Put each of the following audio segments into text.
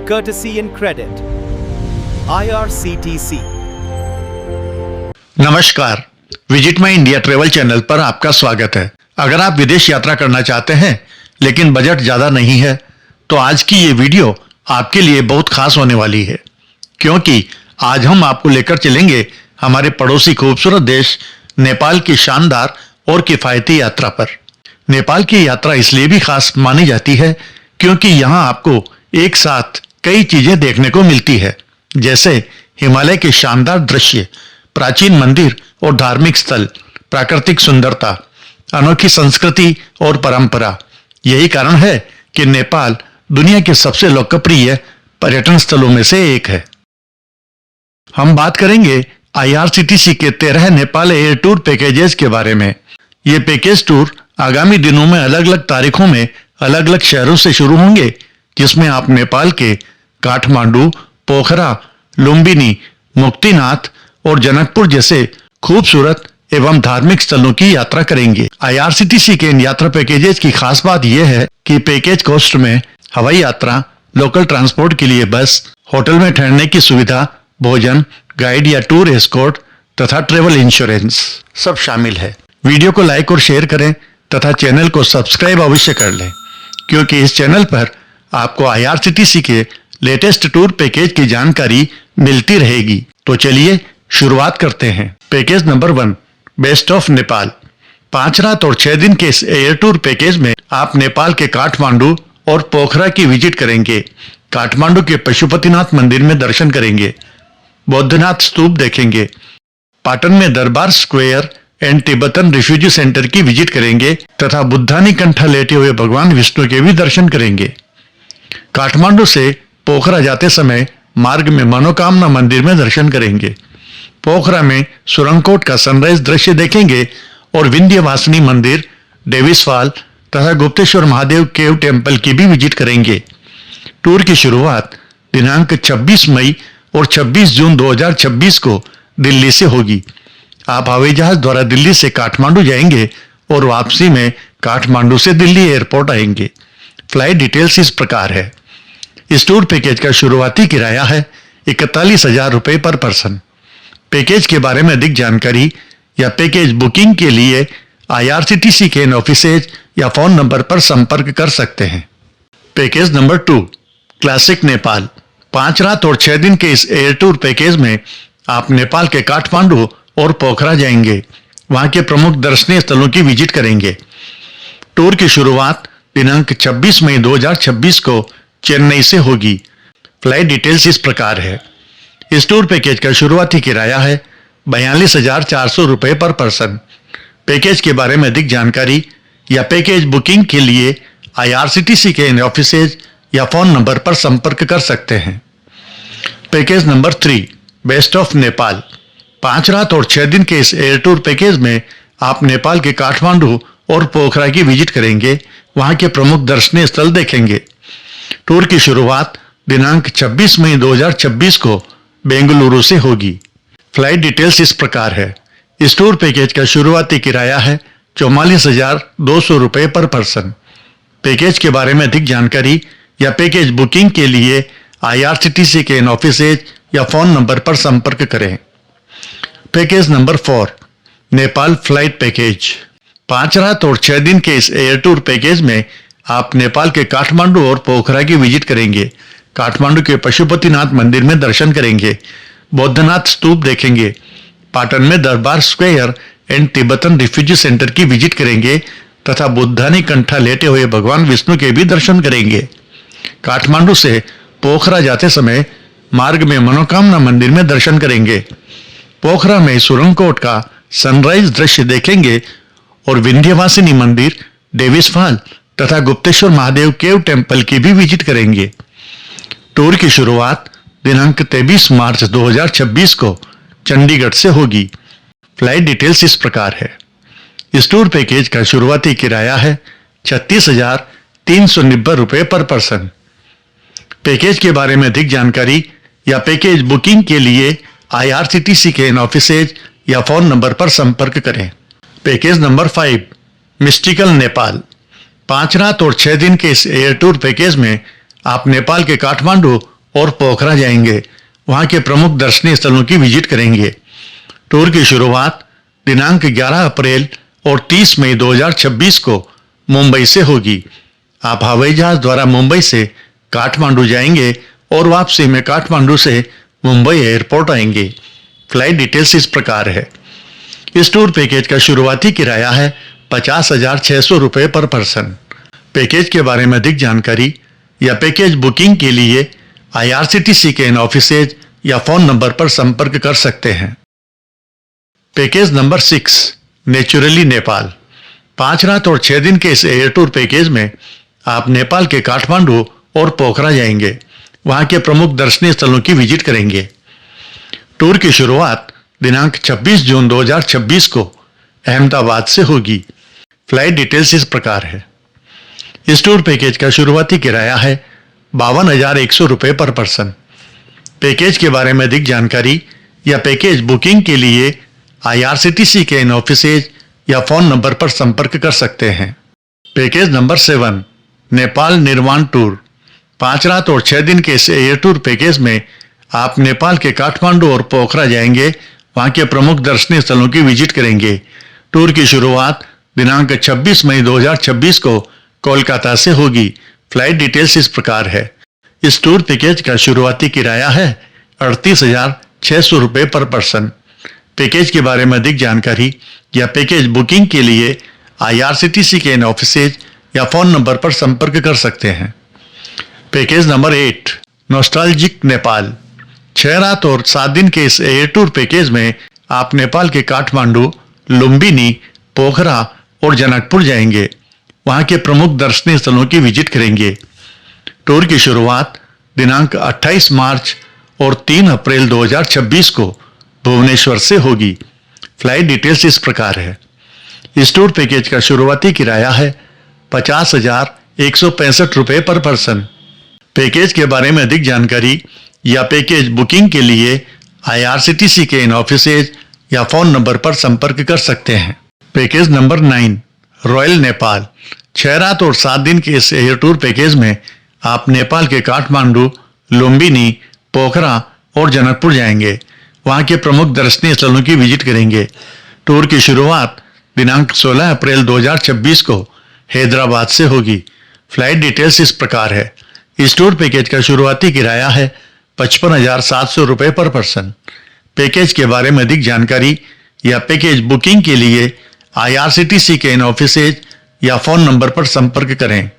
courtesy and credit. IRCTC. नमस्कार, visit my India travel channel पर आपका स्वागत है। अगर आप विदेश यात्रा करना चाहते हैं लेकिन बजट ज़्यादा नहीं है तो आज की ये वीडियो आपके लिए बहुत खास होने वाली है, क्योंकि आज हम आपको लेकर चलेंगे हमारे पड़ोसी खूबसूरत देश नेपाल की शानदार और किफ़ायती यात्रा पर। नेपाल की यात्रा इसलिए भी खास मानी जाती है क्योंकि यहाँ आपको एक साथ कई चीज़ें देखने को मिलती है, जैसे हिमालय के शानदार दृश्य, प्राचीन मंदिर और धार्मिक स्थल, प्राकृतिक सुंदरता, अनोखी संस्कृति और परंपरा। यही कारण है कि नेपाल दुनिया के सबसे लोकप्रिय पर्यटन स्थलों में से एक है। हम बात करेंगे IRCTC के 13 नेपाल एयर टूर पैकेजेस के बारे में। ये पैकेज टूर आगामी दिनों में अलग अलग तारीखों में अलग अलग शहरों से शुरू होंगे, जिसमें आप नेपाल के काठमांडू, पोखरा, लुम्बिनी, मुक्तिनाथ और जनकपुर जैसे खूबसूरत एवं धार्मिक स्थलों की यात्रा करेंगे। IRCTC के इन यात्रा पैकेजेस की खास बात यह है कि पैकेज कॉस्ट में हवाई यात्रा, लोकल ट्रांसपोर्ट के लिए बस, होटल में ठहरने की सुविधा, भोजन, गाइड या टूर एस्कॉर्ट तथा ट्रेवल इंश्योरेंस सब शामिल है। वीडियो को लाइक और शेयर करें तथा चैनल को सब्सक्राइब अवश्य कर लें, क्योंकि इस चैनल पर आपको IRCTC के लेटेस्ट टूर पैकेज की जानकारी मिलती रहेगी। तो चलिए शुरुआत करते हैं। Package number 1, best of Nepal. 5 रात और 6 दिन के इस एयर टूर पैकेज में आप नेपाल के काठमांडू और पोखरा की विजिट करेंगे। काठमांडू के पशुपतिनाथ मंदिर में दर्शन करेंगे, बौद्धनाथ स्तूप देखेंगे, पाटन में दरबार square and Tibetan refugee centre की विजिट करेंगे तथा बुद्धानी कंठा लेटे हुए भगवान विष्णु के भी दर्शन करेंगे। काठमांडू से पोखरा जाते समय मार्ग में मनोकामना मंदिर में दर्शन करेंगे। पोखरा में सुरंगकोट का सनराइज दृश्य देखेंगे और विंध्यवासिनी मंदिर, डेविस फॉल तथा गुप्तेश्वर महादेव केव टेम्पल की भी विजिट करेंगे। टूर की शुरुआत दिनांक 26 मई और 26 जून 2026 को दिल्ली से होगी। आप हवाई जहाज द्वारा दिल्ली से काठमांडू जाएंगे और वापसी में काठमांडू से दिल्ली एयरपोर्ट आएंगे। फ्लाइट डिटेल्स इस प्रकार है। इस टूर पैकेज का शुरुआती किराया है 41,000 रुपये पर पर्सन। पैकेज के बारे में अधिक जानकारी या पैकेज बुकिंग के लिए IRCTC के इन ऑफिसेज या फोन नंबर पर संपर्क कर सकते हैं। Package number 2, classic Nepal. 5 रात और 6 दिन के इस एयर टूर पैकेज में आप नेपाल के काठमांडू और पोखरा जाएंगे। वहां के प्रमुख दर्शनीय स्थलों की विजिट करेंगे। टूर की शुरुआत दिनांक 26 मई 2026 को चेन्नई से होगी। फ्लाइट डिटेल्स इस प्रकार है। इस टूर पैकेज का शुरुआती किराया है 42,400 रुपये पर पर्सन। पैकेज के बारे में अधिक जानकारी या पैकेज बुकिंग के लिए IRCTC के इन ऑफिसेज या फोन नंबर पर संपर्क कर सकते हैं। Package number 3, best of Nepal. 5 रात और 6 दिन के इस एयर टूर पैकेज में आप नेपाल के काठमांडू और पोखरा की विजिट करेंगे। वहां के प्रमुख दर्शनीय स्थल देखेंगे। टूर की शुरुआत दिनांक 26 मई 2026 को बेंगलुरु से होगी। फ्लाइट डिटेल्स इस प्रकार है। इस टूर पैकेज का शुरुआती किराया है 44,200 रुपये पर पर्सन। पैकेज के बारे में अधिक जानकारी या पैकेज बुकिंग के लिए IRCTC के इन ऑफिसेज या फोन नंबर पर संपर्क करें। Package number 4, Nepal flight package. 5 रात और 6 दिन के इस एयर टूर पैकेज में आप नेपाल के काठमांडू और पोखरा की विजिट करेंगे। काठमांडू के पशुपतिनाथ मंदिर में दर्शन करेंगे, बौद्धनाथ स्तूप देखेंगे, पाटन में दरबार square and Tibetan refugee centre की विजिट करेंगे तथा बुद्धानी कंठा लेटे हुए भगवान विष्णु के भी दर्शन करेंगे। काठमांडू से पोखरा जाते समय मार्ग में मनोकामना मंदिर में दर्शन करेंगे। पोखरा में सुरंगकोट का सनराइज दृश्य देखेंगे और विंध्यवासिनी मंदिर, डेविस फॉल तथा गुप्तेश्वर महादेव केव टेम्पल की भी विजिट करेंगे। टूर की शुरुआत दिनांक 23 मार्च 2026 को चंडीगढ़ से होगी। फ्लाइट डिटेल्स इस प्रकार है। इस टूर पैकेज का शुरुआती किराया है 36,390 रुपये पर पर्सन। पैकेज के बारे में अधिक जानकारी या पैकेज बुकिंग के लिए IRCTC के इन ऑफिसेज या फोन नंबर पर संपर्क करें। Package number 5, mystical Nepal. 5 रात और 6 दिन के इस एयर टूर पैकेज में आप नेपाल के काठमांडू और पोखरा जाएंगे। वहां के प्रमुख दर्शनीय स्थलों की विजिट करेंगे। टूर की शुरुआत दिनांक 11 अप्रैल और 30 मई 2026 को मुंबई से होगी। आप हवाई जहाज द्वारा मुंबई से काठमांडू जाएंगे और वापसी में काठमांडू से मुंबई एयरपोर्ट आएंगे। फ्लाइट डिटेल्स इस प्रकार है। इस टूर पैकेज का शुरुआती किराया है 50,600 रुपये पर पर्सन। पैकेज के बारे में अधिक जानकारी या पैकेज बुकिंग के लिए IRCTC के इन ऑफिसेज या फोन नंबर पर संपर्क कर सकते हैं। Package number 6 naturally Nepal. 5 रात और 6 दिन के इस एयर टूर पैकेज में आप नेपाल के काठमांडू और पोखरा जाएंगे। वहां के प्रमुख दर्शनीय स्थलों की विजिट करेंगे। टूर की शुरुआत दिनांक 26 जून 2026 को अहमदाबाद से होगी। फ्लाइट डिटेल्स इस प्रकार है। इस टूर पैकेज का शुरुआती किराया है 52,100 रुपये पर पर्सन। पैकेज के बारे में अधिक जानकारी या पैकेज बुकिंग के लिए IRCTC के इन ऑफिसेज या फोन नंबर पर संपर्क कर सकते हैं। पैकेज नंबर 7 नेपाल निर्वाण टूर। 5 रात और 6 दिन के इस एयर टूर पैकेज में आप नेपाल के काठमांडू और पोखरा जाएंगे। वहां के प्रमुख दर्शनीय स्थलों की विजिट करेंगे। टूर की शुरुआत दिनांक 26 मई 2026 को कोलकाता से होगी। फ्लाइट डिटेल्स इस प्रकार है। इस टूर पैकेज का शुरुआती किराया है 38,600 रुपये पर पर्सन। पैकेज के बारे में अधिक जानकारी या पैकेज बुकिंग के लिए IRCTC के इन ऑफिसेज या फोन नंबर पर संपर्क कर सकते हैं। Package number 8 nostalgic Nepal. 6 रात और 7 दिन के इस एयर टूर पैकेज में आप नेपाल के काठमांडू, लुम्बिनी, पोखरा और जनकपुर जाएंगे। वहां के प्रमुख दर्शनीय स्थलों की विजिट करेंगे। टूर की शुरुआत दिनांक 28 मार्च और 3 अप्रैल 2026 को भुवनेश्वर से होगी। फ्लाइट डिटेल्स इस प्रकार है। इस टूर पैकेज का शुरुआती किराया है 50,165 रुपये पर पर्सन। पैकेज के बारे में अधिक जानकारी या पैकेज बुकिंग के लिए IRCTC के इन ऑफिसेज या फोन नंबर पर संपर्क कर सकते हैं। Package number 9 royal Nepal. 6 रात और 7 दिन के इस एयर टूर पैकेज में आप नेपाल के काठमांडू, लुम्बिनी, पोखरा और जनकपुर जाएंगे। वहां के प्रमुख दर्शनीय स्थलों की विजिट करेंगे। टूर की शुरुआत दिनांक 16 अप्रैल 2026 को हैदराबाद से होगी। फ्लाइट डिटेल्स इस प्रकार है। इस टूर पैकेज का शुरुआती किराया है 55,700 रुपये पर पर्सन। पैकेज के बारे में अधिक जानकारी या पैकेज बुकिंग के लिए IRCTC के इन ऑफिसेज या फोन नंबर पर संपर्क करें।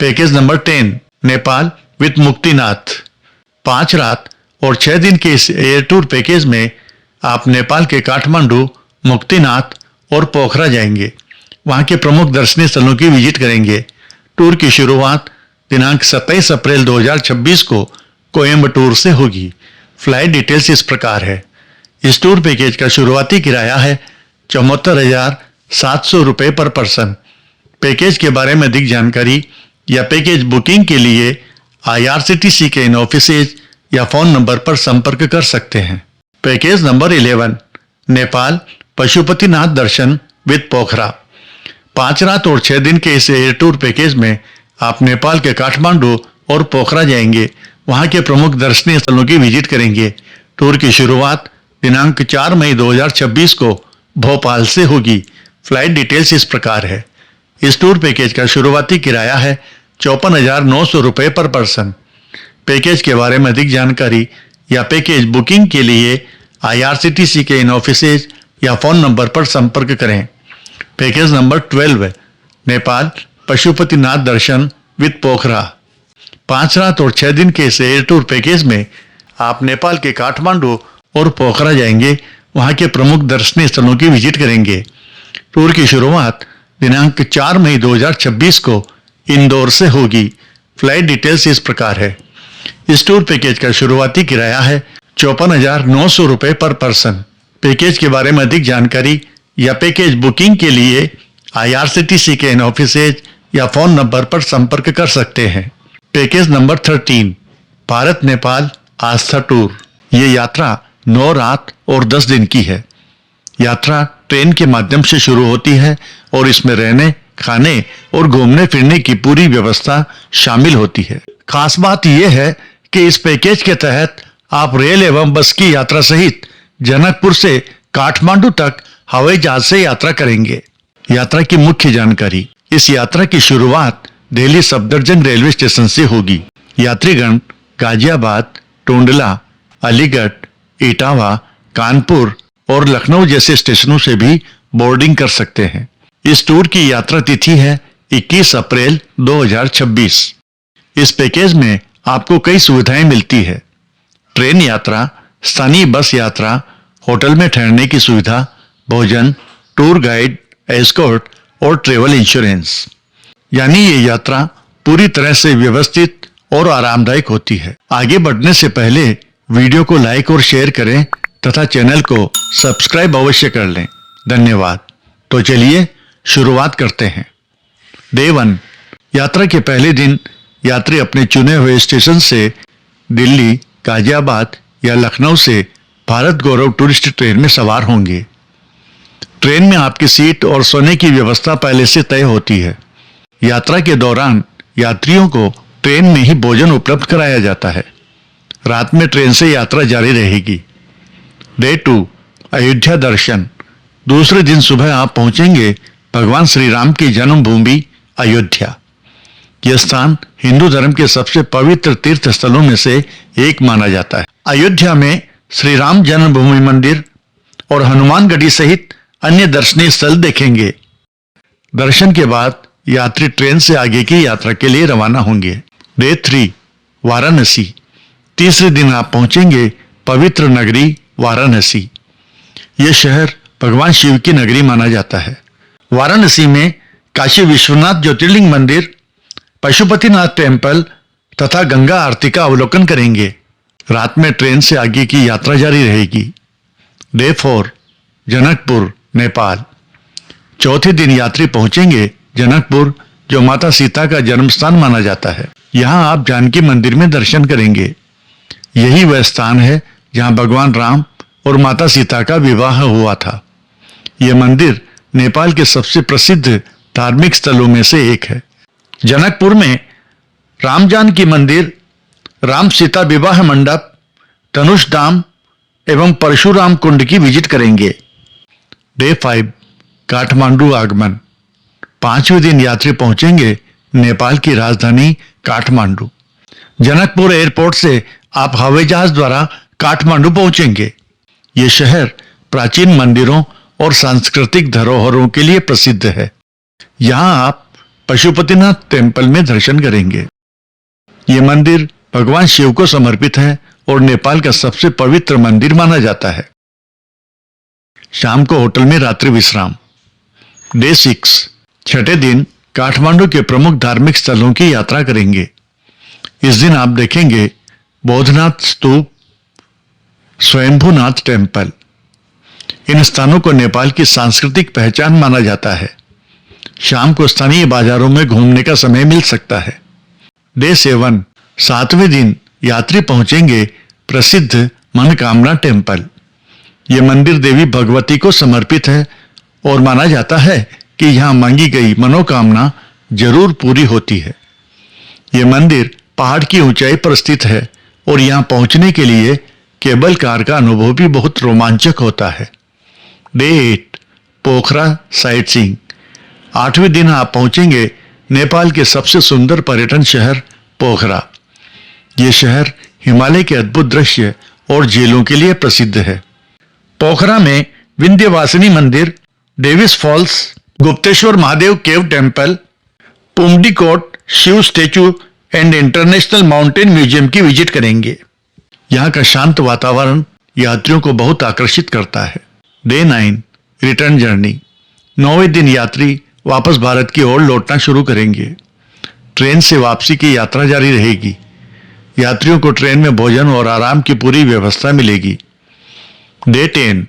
Package number 10 Nepal with Muktinath. 5 रात और 6 दिन के इस एयर टूर पैकेज में आप नेपाल के काठमांडू, मुक्तिनाथ और पोखरा जाएंगे। वहां के प्रमुख दर्शनीय स्थलों की विजिट करेंगे। टूर की शुरुआत दिनांक 27 अप्रैल 2026 को कोयम्बटूर से होगी। फ्लाइट डिटेल्स इस प्रकार है। इस टूर पैकेज का शुरुआती किराया है 74,700 रुपये पर पर्सन। पैकेज के बारे में अधिक जानकारी या पैकेज बुकिंग के लिए IRCTC के इन ऑफिसेज या फोन नंबर पर संपर्क कर सकते हैं। पैकेज नंबर 11 नेपाल पशुपतिनाथ दर्शन विद पोखरा। 5 रात और 6 दिन के इस एयर टूर पैकेज में आप नेपाल के काठमांडू और पोखरा जाएंगे। वहां के प्रमुख दर्शनीय स्थलों की विजिट करेंगे। टूर की शुरुआत दिनांक 4 मई 2026 को भोपाल से होगी। फ्लाइट डिटेल्स इस प्रकार है। इस टूर पैकेज का शुरुआती किराया है 54,900 रुपये पर पर्सन। पैकेज के बारे में अधिक जानकारी या पैकेज बुकिंग के लिए IRCTC के इन ऑफिसेज या फोन नंबर पर संपर्क करें। पैकेज नंबर 12 नेपाल पशुपतिनाथ दर्शन विद पोखरा। 5 रात और 6 दिन के इस एयर टूर पैकेज में आप नेपाल के काठमांडू और पोखरा जाएंगे। वहां के प्रमुख दर्शनीय स्थलों की विजिट करेंगे। टूर की शुरुआत दिनांक 4 मई 2026 को इंदौर से होगी। फ्लाइट डिटेल्स इस प्रकार है। इस टूर पैकेज का शुरुआती किराया है 54,900 रुपये पर पर्सन। पैकेज के बारे में अधिक जानकारी या पैकेज बुकिंग के लिए IRCTC के इन ऑफिसेज या फोन नंबर पर संपर्क कर सकते हैं। पैकेज नंबर 13 भारत नेपाल आस्था टूर। ये यात्रा 9 रात और 10 दिन की है। यात्रा ट्रेन के माध्यम से शुरू होती है और इसमें रहने, खाने और घूमने फिरने की पूरी व्यवस्था शामिल होती है। खास बात यह है कि इस पैकेज के तहत आप रेल एवं बस की यात्रा सहित जनकपुर से काठमांडू तक हवाई जहाज से यात्रा करेंगे। यात्रा की मुख्य जानकारी। इस यात्रा की शुरुआत दिल्ली सफदरजंग रेलवे स्टेशन से होगी। यात्रीगण गाजियाबाद, टोंडला, अलीगढ़, इटावा, कानपुर और लखनऊ जैसे स्टेशनों से भी बोर्डिंग कर सकते हैं। इस टूर की यात्रा तिथि है 21 अप्रैल 2026। इस पैकेज में आपको कई सुविधाएं मिलती है। ट्रेन यात्रा, स्थानीय बस यात्रा, होटल में ठहरने की सुविधा, भोजन, टूर गाइड, एस्कॉर्ट और ट्रेवल इंश्योरेंस। यानी ये यात्रा पूरी तरह से व्यवस्थित और आरामदायक होती है। आगे बढ़ने से पहले वीडियो को लाइक और शेयर करें तथा चैनल को सब्सक्राइब अवश्य कर लें। धन्यवाद। तो चलिए शुरुआत करते हैं। डे 1। यात्रा के पहले दिन यात्री अपने चुने हुए स्टेशन से दिल्ली, गाजियाबाद या लखनऊ से भारत गौरव टूरिस्ट ट्रेन में सवार होंगे। ट्रेन में आपकी सीट और सोने की व्यवस्था पहले से तय होती है। यात्रा के दौरान यात्रियों को ट्रेन में ही भोजन उपलब्ध कराया जाता है। रात में ट्रेन से यात्रा जारी रहेगी। डे 2। अयोध्या दर्शन। दूसरे दिन सुबह आप पहुंचेंगे भगवान श्री राम की जन्मभूमि अयोध्या। यह स्थान हिंदू धर्म के सबसे पवित्र तीर्थ स्थलों में से एक माना जाता है। अयोध्या में श्री राम जन्मभूमि मंदिर और हनुमानगढ़ी सहित अन्य दर्शनीय स्थल देखेंगे। दर्शन के बाद यात्री ट्रेन से आगे की यात्रा के लिए रवाना होंगे। डे 3। वाराणसी। तीसरे दिन आप पहुंचेंगे पवित्र नगरी वाराणसी। यह शहर भगवान शिव की नगरी माना जाता है। वाराणसी में काशी विश्वनाथ ज्योतिर्लिंग मंदिर, पशुपतिनाथ टेम्पल तथा गंगा आरती का अवलोकन करेंगे। रात में ट्रेन से आगे की यात्रा जारी रहेगी। डे 4। जनकपुर, नेपाल। चौथे दिन यात्री पहुंचेंगे जनकपुर, जो माता सीता का जन्म स्थान माना जाता है। यहाँ आप जानकी मंदिर में दर्शन करेंगे। यही वह स्थान है जहाँ भगवान राम और माता सीता का विवाह हुआ था। यह मंदिर नेपाल के सबसे प्रसिद्ध धार्मिक स्थलों में से एक है। जनकपुर में राम जानकी मंदिर, राम सीता विवाह मंडप, धनुष धाम एवं परशुराम कुंड की विजिट करेंगे। डे 5। काठमांडू आगमन। 5वें दिन यात्री पहुंचेंगे नेपाल की राजधानी काठमांडू। जनकपुर एयरपोर्ट से आप हवाई जहाज द्वारा काठमांडू पहुंचेंगे। ये शहर प्राचीन मंदिरों और सांस्कृतिक धरोहरों के लिए प्रसिद्ध है। यहाँ आप पशुपतिनाथ टेम्पल में दर्शन करेंगे। ये मंदिर भगवान शिव को समर्पित है और नेपाल का सबसे पवित्र मंदिर माना जाता है। शाम को होटल में रात्रि विश्राम। डे 6। छठे दिन काठमांडू के प्रमुख धार्मिक स्थलों की यात्रा करेंगे। इस दिन आप देखेंगे बौद्धनाथ स्तूप, स्वयंभूनाथ टेम्पल। इन स्थानों को नेपाल की सांस्कृतिक पहचान माना जाता है। शाम को स्थानीय बाजारों में घूमने का समय मिल सकता है। डे 7। 7वें दिन यात्री पहुंचेंगे प्रसिद्ध मनोकामना टेम्पल। यह मंदिर देवी भगवती को समर्पित है और माना जाता है कि यहाँ मांगी गई मनोकामना जरूर पूरी होती है। यह मंदिर पहाड़ की ऊंचाई पर स्थित है और यहाँ पहुंचने के लिए केबल कार का अनुभव भी बहुत रोमांचक होता है। डे 8। पोखरा साइट सीइंग। 8वें दिन आप पहुंचेंगे नेपाल के सबसे सुंदर पर्यटन शहर पोखरा। ये शहर हिमालय के अद्भुत दृश्य और झीलों के लिए प्रसिद्ध है। पोखरा में विंध्यवासिनी मंदिर, Davis Falls, Gupteshwar Mahadev cave temple, Pumdikot Shiva statue and international mountain museum की विजिट करेंगे। यहाँ का शांत वातावरण यात्रियों को बहुत आकर्षित करता है। डे 9। Return journey. 9वें दिन यात्री वापस भारत की ओर लौटना शुरू करेंगे। ट्रेन से वापसी की यात्रा जारी रहेगी। यात्रियों को ट्रेन में भोजन और आराम की पूरी व्यवस्था मिलेगी। डे 10।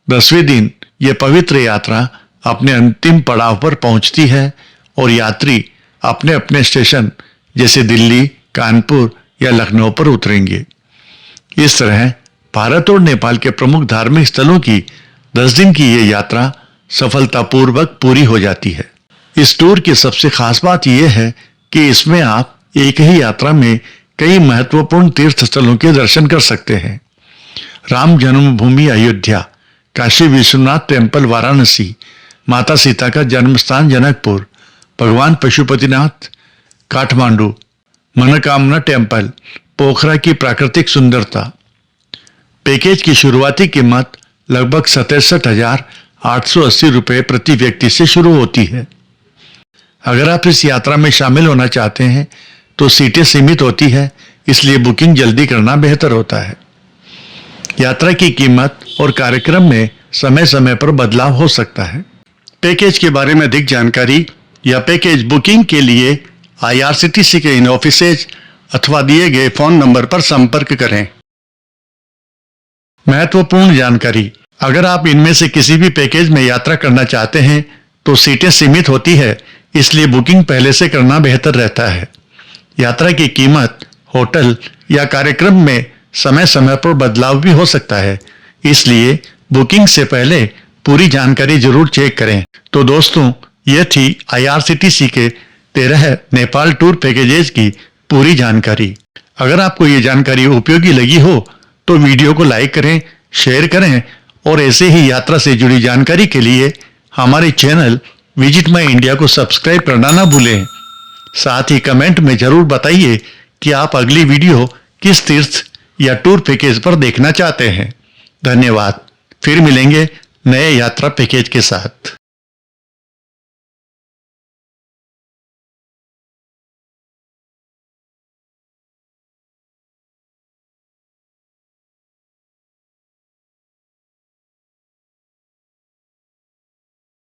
10वें दिन यह पवित्र यात्रा अपने अंतिम पड़ाव पर पहुंचती है और यात्री अपने अपने स्टेशन जैसे दिल्ली, कानपुर या लखनऊ पर उतरेंगे। इस तरह भारत और नेपाल के प्रमुख धार्मिक स्थलों की 10 दिन की ये यात्रा सफलतापूर्वक पूरी हो जाती है। इस टूर की सबसे खास बात यह है कि इसमें आप एक ही यात्रा में कई महत्वपूर्ण तीर्थ स्थलों के दर्शन कर सकते हैं। राम जन्मभूमि अयोध्या, काशी विश्वनाथ टेम्पल वाराणसी, माता सीता का जन्म स्थान जनकपुर, भगवान पशुपतिनाथ काठमांडू, मनोकामना टेम्पल, पोखरा की प्राकृतिक सुंदरता। पैकेज की शुरुआती कीमत लगभग 67,880 रुपये प्रति व्यक्ति से शुरू होती है। अगर आप इस यात्रा में शामिल होना चाहते हैं तो सीटें सीमित होती है, इसलिए बुकिंग जल्दी करना बेहतर होता है। यात्रा की कीमत और कार्यक्रम में समय समय पर बदलाव हो सकता है। पैकेज के बारे में अधिक जानकारी या पैकेज बुकिंग के लिए IRCTC के इन ऑफिसेज अथवा दिए गए फोन नंबर पर संपर्क करें। महत्वपूर्ण जानकारी, अगर आप इनमें से किसी भी पैकेज में यात्रा करना चाहते हैं तो सीटें सीमित होती है, इसलिए बुकिंग पहले से करना बेहतर रहता है। यात्रा की कीमत, होटल या कार्यक्रम में समय समय पर बदलाव भी हो सकता है, इसलिए बुकिंग से पहले पूरी जानकारी जरूर चेक करें। तो दोस्तों, यह थी IRCTC के 13 नेपाल टूर पैकेजेस की पूरी जानकारी। अगर आपको ये जानकारी उपयोगी लगी हो तो वीडियो को लाइक करें, शेयर करें और ऐसे ही यात्रा से जुड़ी जानकारी के लिए हमारे चैनल विजिट माई इंडिया को सब्सक्राइब करना ना भूलें। साथ ही कमेंट में जरूर बताइए कि आप अगली वीडियो किस तीर्थ या टूर पैकेज पर देखना चाहते हैं। धन्यवाद। फिर मिलेंगे नए यात्रा पैकेज के साथ।